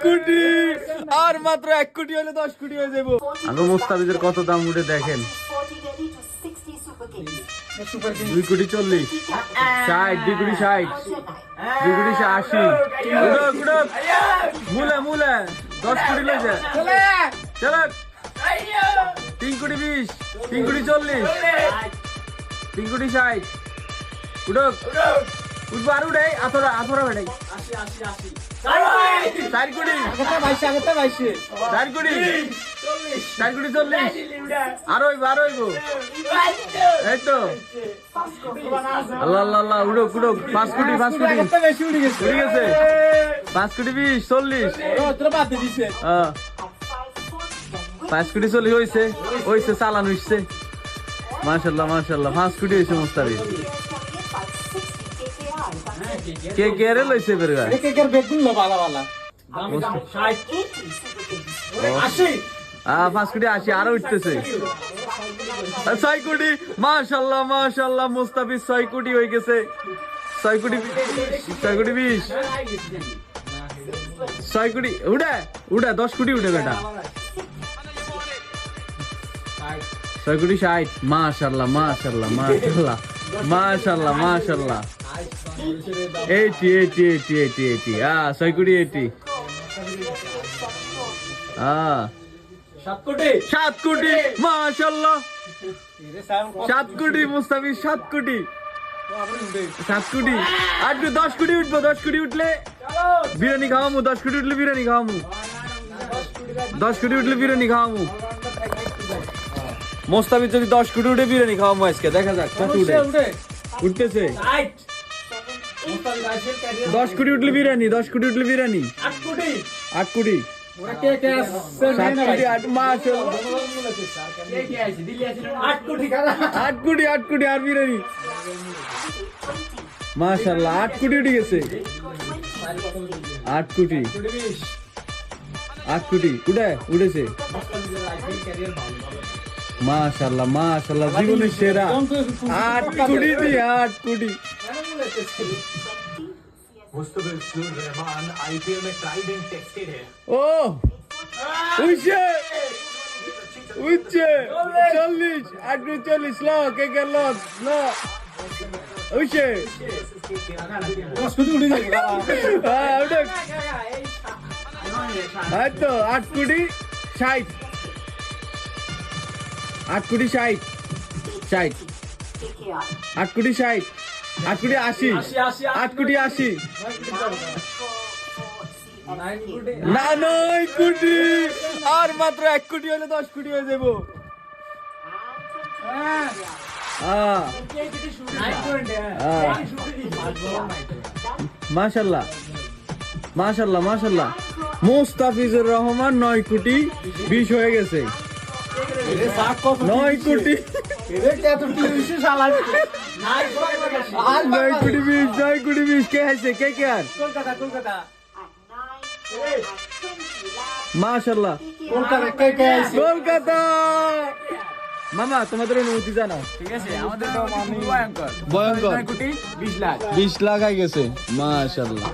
কোটি আর মাত্র 1 কোটি হলে 10 কোটি হয়ে যাবো। আগে মুস্তাফিজের কত দাম উঠে দেখেন। 2 কোটি 40, 60, 2 কোটি 60, 2 কোটি 80, উড়ক মুলে 10 কোটি লয়ে যায়। চলো 3 কোটি 20, 3 কোটি 40, 3 কোটি 60, উড়ক উঠবো আর উঠাই আথরা বেড়াই 4 কোটি 4 কোটি 40, আরো হইব এই তো আল্লাহ উড়ক 5 কোটি উড়ে গেছে 5 কোটি 20, 40, 5 কোটি 40 হইছে চালান হইছে। মাশাআল্লাহ 5 কোটি হইছে মুস্তাফিজ। কে রে লইছে বেরগা কেকের বেগুন লো ভালো 5 কোটি 80 আরো উঠতেছে 6 কোটি। মাশাআল্লাহ মুস্তাফিজ 6 কোটি হয়ে গেছে। 6 কোটি 20, 6 কোটি উড়া 10 কোটি উঠে বেটা 6 কোটি 60। মাশাআল্লাহ 80 6 কোটি 80 7 কোটি মাশাআল্লাহ 7 কোটি মুস্তাফিজ 7 কোটি 8 10 কোটি উঠবো 10 কোটি উঠলে বিরিয়ানি খাওয়ামু 10 কোটি উঠলে বিরিয়ানি খাওয়ামু 10 কোটি উঠলে বিরিয়ানি খাওয়ামু মুস্তাফিজ যদি 10 কোটি উঠে বিরিয়ানি খাওয়ামু আজকে দেখা যাক কত উঠতেছে 10 কোটি উঠলে বিরিয়ানি 10 কোটি উঠলে বিরিয়ানি 8 কোটি আট কোটি আর বিরিয়ানি মাশাআল্লাহ 8 কোটি উঠে গেছে 8 কোটি উঠেছে মাশাআল্লাহ জীবনের সেরা 8 কোটি मुस्तफिजुर रहमान आईपीएल में ट्राइड एंड टेस्टेड है। ও উইছে 40 8 40 ল কে কে ল উইছে 10 কোটি উড়ে যাবে হ্যাঁ উঠক এই তো 8 কোটি 60 8 কোটি 60 8 কোটি 60 8 কোটি 80 8 কোটি 80 না 9 কোটি আর মাত্র 1 কোটি হলে 10 কোটি হয়ে যাবো। মাশাআল্লাহ মুস্তাফিজুর রহমান 9 কোটি 20 হয়ে গেছে 9 কোটি 9 কোটি 20 কে আছে কে আর মাশাআল্লাহ কলকাতা মামা তোমাদের অনুমতি জানাও ঠিক আছে আমাদের তো ভয়ঙ্কর 9 কোটি 20 লাখ হয়ে গেছে মাশাআল্লাহ